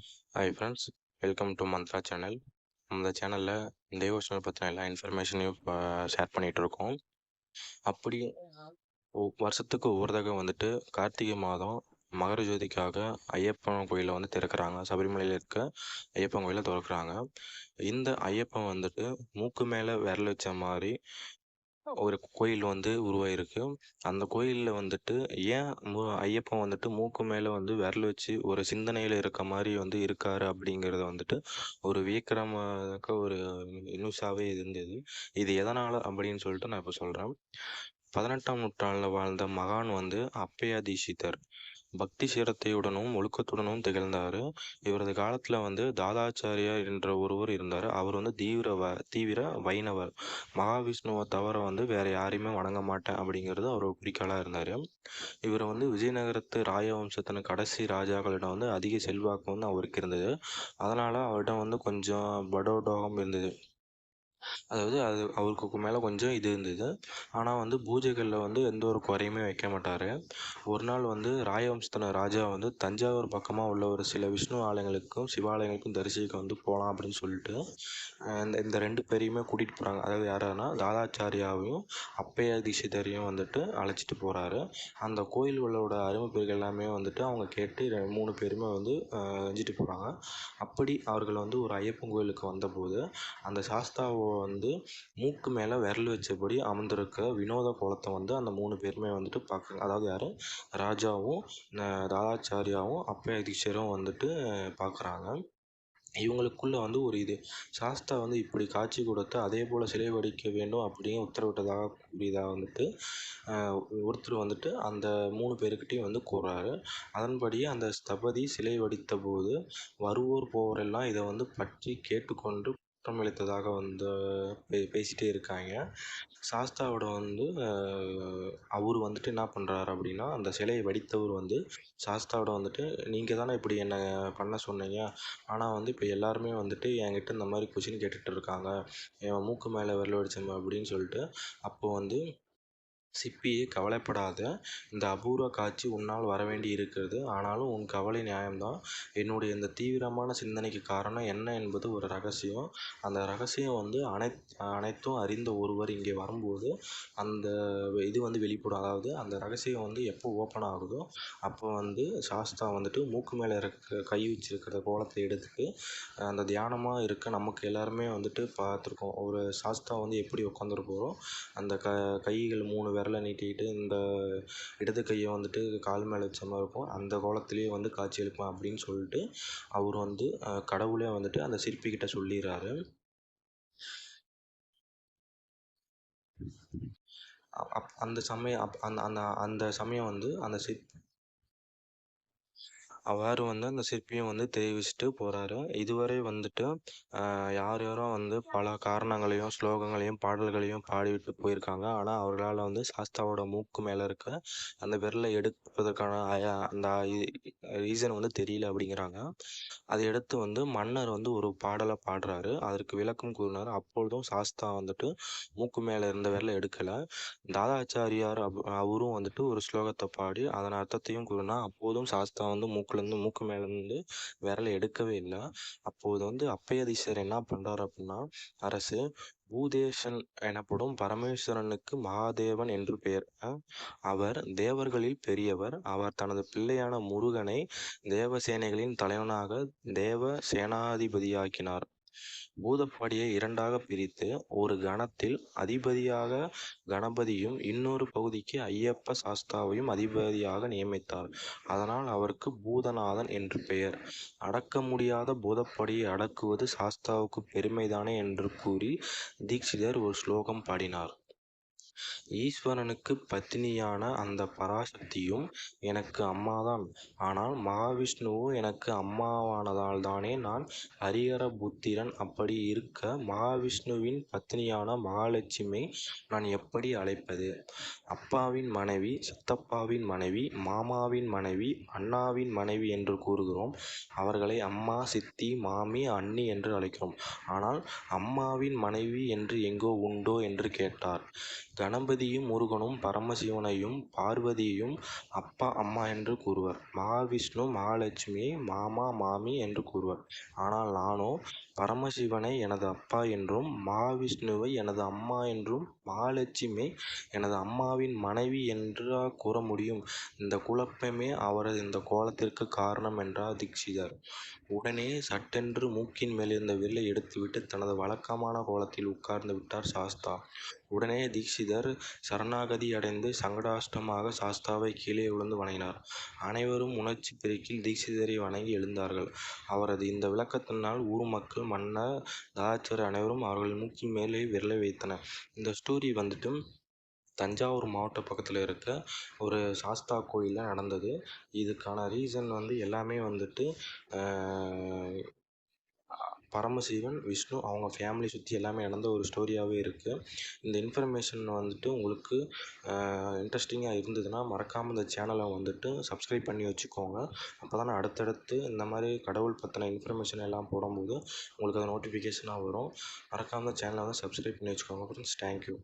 Hi friends, welcome to Mantra channel. இந்த சேனலில் தேவோஷனல் பற்றின எல்லா இன்ஃபர்மேஷனையும் ஷேர் பண்ணிகிட்ருக்கோம். அப்படி வருஷத்துக்கு ஒவ்வொரு தடவை வந்துட்டு கார்த்திகை மாதம் மகர ஜோதிக்காக ஐயப்பன் கோயிலை வந்து திறக்கிறாங்க. சபரிமலையில் இருக்க ஐயப்பன் கோயிலை திறக்கிறாங்க. இந்த ஐயப்பன் வந்துட்டு மூக்கு மேலே விரல் வச்ச மாதிரி ஒரு கோயில் வந்து உருவாயிருக்கு. அந்த கோயிலில் வந்துட்டு ஏன் ஐயப்பன் வந்துட்டு மூக்கு மேலே வந்து விரல் வச்சு ஒரு சிந்தனையில் இருக்க மாதிரி வந்து இருக்காரு அப்படிங்கிறத வந்துட்டு ஒரு வியக்கிரமாக ஒரு நியூஸாகவே இருந்தது. இது எதனால் அப்படின்னு சொல்லிட்டு நான் இப்போ சொல்கிறேன். 18ஆம் நூற்றாண்டில் வாழ்ந்த மகான் வந்து அப்பையா தீட்சிதர். பக்தி சிரத்தையுடனும் ஒழுக்கத்துடனும் திகழ்ந்தார். இவரது காலத்தில் வந்து தாதாச்சாரியார் என்ற ஒருவர் இருந்தார். அவர் வந்து தீவிர வைணவர். மகாவிஷ்ணுவை தவிர வந்து வேற யாரையுமே வணங்க மாட்டேன் அப்படிங்கிறது அவரோட குறிக்கோளாக இருந்தார். இவர் வந்து விஜயநகரத்து ராஜவம்சத்தின் கடைசி ராஜாக்களிடம் வந்து அதிக செல்வாக்கு வந்து அவருக்கு இருந்தது. அதனால் அவரிடம் வந்து கொஞ்சம் படோடோகம் இருந்தது. அதாவது அவருக்கு மேலே கொஞ்சம் இது இருந்தது. ஆனால் வந்து பூஜைகளில் வந்து எந்த ஒரு குறையுமே வைக்க மாட்டார். ஒரு நாள் வந்து ராஜவம்சத்தின ராஜா வந்து தஞ்சாவூர் பக்கமாக உள்ள ஒரு சில விஷ்ணு ஆலயங்களுக்கும் சிவாலயங்களுக்கும் தரிசிக்க வந்து போகலாம் அப்படின்னு சொல்லிட்டு இந்த 2 பேரையுமே கூட்டிகிட்டு போகிறாங்க. அதாவது யாருன்னா தாதாச்சாரியாவையும் அப்பையா தீட்சிதரையும் வந்துட்டு அழைச்சிட்டு போகிறாரு. அந்த கோயில்களோட அருமை பெருகள் எல்லாமே வந்துட்டு அவங்க கேட்டு 3 பேருமே வந்து செஞ்சுட்டு போகிறாங்க. அப்படி அவர்கள் வந்து ஒரு ஐயப்பன் கோயிலுக்கு வந்தபோது அந்த சாஸ்தாவை வந்து மூக்கு மேலே விரல் வச்சபடி அமர்ந்திருக்க வினோத கோலத்தை வந்து அந்த 3 பேருமே வந்துட்டு பார்க்குறாங்க. அதாவது யார், ராஜாவும் தாதாச்சாரியாவும் அப்பையா தீட்சிதரும் வந்துட்டு பார்க்குறாங்க. இவங்களுக்குள்ள வந்து ஒரு இது, சாஸ்தா வந்து இப்படி காட்சி கொடுத்து அதே போல் சிலை வடிக்க வேண்டும் அப்படின்னு உத்தரவிட்டதாக கூறியதாக வந்துட்டு ஒருத்தர் வந்துட்டு அந்த 3 பேருக்கிட்டையும் வந்து கூறாரு. அதன்படியே அந்த ஸ்தபதி சிலை வடித்த போது வருவோர் போவோரெல்லாம் இதை வந்து பற்றி கேட்டுக்கொண்டு குற்றமளித்ததாக வந்து பேசிகிட்டே இருக்காங்க. சாஸ்தாவோட வந்து அவர் வந்துட்டு என்ன பண்ணுறாரு அப்படின்னா, அந்த சிலையை வடித்தவர் வந்து சாஸ்தாவோட வந்துட்டு நீங்கள் தானே இப்படி என்னை பண்ண சொன்னீங்க, ஆனால் வந்து இப்போ எல்லாருமே வந்துட்டு என்கிட்ட இந்த மாதிரி கொஷின் கேட்டுட்டு இருக்காங்க, என் மூக்கு மேலே விரல் வடிச்சோம் அப்படின்னு சொல்லிட்டு. அப்போ வந்து சிப்பியே கவலைப்படாத, இந்த அபூர்வ காட்சி உன்னால் வரவேண்டி இருக்கிறது. ஆனாலும் உன் கவலை நியாயம்தான். என்னுடைய இந்த தீவிரமான சிந்தனைக்கு காரணம் என்ன என்பது ஒரு ரகசியம். அந்த ரகசியம் வந்து அனைத்தும் அறிந்த ஒருவர் இங்கே வரும்போது அந்த இது வந்து வெளிப்படும். அதாவது அந்த ரகசியம் வந்து எப்போ ஓப்பன் ஆகுதோ அப்போ வந்து சாஸ்தா வந்துட்டு மூக்கு மேலே கை வச்சிருக்கிற கோலத்தை எடுத்துட்டு அந்த தியானமாக இருக்க நமக்கு எல்லாருமே வந்துட்டு பார்த்துருக்கோம். ஒரு சாஸ்தா வந்து எப்படி உட்காந்துருப்பாரோ அந்த கைகள் 3 விரலை நீட்டிக்கிட்டு இந்த இடது கையை வந்துட்டு கால் மேலே வச்ச மாதிரி இருக்கும். அந்த கோலத்திலேயே வந்து காட்சி அளிப்பேன் அப்படின்னு சொல்லிட்டு அவர் வந்து கடவுளே வந்துட்டு அந்த சிற்பிக்கிட்ட சொல்லிடுறாரு. அந்த சமயம் அந்த சமயம் வந்து அந்த அவ்வாறு வந்து அந்த சிற்பியும் வந்து தெரிவிச்சுட்டு போகிறாரு. இதுவரை வந்துட்டு யார் யாரோ வந்து பல காரணங்களையும் ஸ்லோகங்களையும் பாடல்களையும் பாடிவிட்டு போயிருக்காங்க. ஆனால் அவர்களால் வந்து சாஸ்தாவோட மூக்கு மேலே இருக்க அந்த விரலை எடுப்பதற்கான அந்த ரீசன் வந்து தெரியல அப்படிங்கிறாங்க. அதை எடுத்து வந்து மன்னர் வந்து ஒரு பாடலை பாடுறாரு. அதற்கு விளக்கம் கூறினார். அப்பொழுதும் சாஸ்தா வந்துட்டு மூக்கு மேலே இருந்த விரலை எடுக்கலை. தாதாச்சாரியார் அவரும் வந்துட்டு ஒரு ஸ்லோகத்தை பாடி அதன் அர்த்தத்தையும் கூறினா அப்போதும் சாஸ்தா வந்து மூக்கு மேலேருந்து விரலை எடுக்கவே இல்லை. அப்போது வந்து அப்பையதீஸ்வரர் என்ன பண்ணுறாரு அப்படின்னா, அரசு பூதேசன் எனப்படும் பரமேஸ்வரனுக்கு மகாதேவன் என்று பெயர். அவர் தேவர்களில் பெரியவர். அவர் தனது பிள்ளையான முருகனை தேவசேனைகளின் தலைவனாக தேவ சேனாதிபதியாக்கினார். பூதப்பாடியை 2ஆக பிரித்து ஒரு கணத்தில் அதிபதியாக கணபதியும் இன்னொரு பகுதிக்கு ஐயப்ப சாஸ்தாவையும் அதிபதியாக நியமித்தார். அதனால் அவருக்கு பூதநாதன் என்று பெயர். அடக்க முடியாத பூதப்படியை அடக்குவது சாஸ்தாவுக்கு பெருமைதானே என்று கூறி தீட்சிதர் ஒரு ஸ்லோகம் பாடினார். ஈஸ்வரனுக்கு பத்தினியான அந்த பராசக்தியும் எனக்கு அம்மாதான். ஆனால் மகாவிஷ்ணுவும் எனக்கு அம்மாவானதால் தானே நான் ஹரிஹர புத்திரன். அப்படி இருக்க மகாவிஷ்ணுவின் பத்தினியான மகாலட்சுமி நான் எப்படி அழைப்பது? அப்பாவின் மனைவி, சித்தப்பாவின் மனைவி, மாமாவின் மனைவி, அண்ணாவின் மனைவி என்று கூறுகிறோம். அவர்களை அம்மா, சித்தி, மாமி, அண்ணி என்று அழைக்கிறோம். ஆனால் அம்மாவின் மனைவி என்று எங்கோ உண்டோ என்று கேட்டார். கணபதியும் முருகனும் பரமசிவனையும் பார்வதியையும் அப்பா அம்மா என்று கூறுவர். மகாவிஷ்ணு மகாலட்சுமியை மாமா மாமி என்று கூறுவர். ஆனால் நானோ பரமசிவனை எனது அப்பா என்றும் மகாவிஷ்ணுவை எனது அம்மா என்றும் மகாலட்சுமியை எனது அம்மாவின் மனைவி என்றா கூற முடியும்? இந்த குழப்பமே அவரது இந்த கோலத்திற்கு காரணம் என்றார் தீக்ஷிதர். உடனே சட்டென்று மூக்கின் மேலிருந்த விரலை எடுத்துவிட்டு தனது வழக்கமான கோலத்தில் உட்கார்ந்து விட்டார் சாஸ்தா. உடனே தீக்ஷிதர் சரணாகதி அடைந்து சங்கடாஷ்டமாக சாஸ்தாவை கீழே விழுந்து வணங்கினார். அனைவரும் உணர்ச்சி பெருக்கில் தீக்ஷிதரை வணங்கி எழுந்தார்கள். அவரது இந்த விளக்கத்தினால் ஊர் மக்கள், மன்னர், தாச்சார் அனைவரும் அவர்கள் மூக்கின் மேலே விரலை வைத்தனர். இந்த ஸ்டோரி வந்துட்டு தஞ்சாவூர் மாவட்ட பக்கத்தில் இருக்க ஒரு சாஸ்தா கோயிலில் நடந்தது. இதுக்கான ரீசன் வந்து எல்லாமே வந்துட்டு பரமசிவன், விஷ்ணு அவங்க ஃபேமிலி சுற்றி எல்லாமே நடந்த ஒரு ஸ்டோரியாகவே இருக்குது. இந்த இன்ஃபர்மேஷன் வந்துட்டு உங்களுக்கு இன்ட்ரெஸ்டிங்காக இருந்ததுன்னா மறக்காமல் இந்த சேனலை வந்துட்டு சப்ஸ்கிரைப் பண்ணி வச்சுக்கோங்க. அப்போ தான் அடுத்தடுத்து இந்த மாதிரி கடவுள் பற்றின இன்ஃபர்மேஷன் எல்லாம் போடும்போது உங்களுக்கு அது நோட்டிஃபிகேஷனாக வரும். மறக்காமல் சேனலை வந்து சப்ஸ்கிரைப் பண்ணி வச்சுக்கோங்க ஃப்ரெண்ட்ஸ். தேங்க்யூ.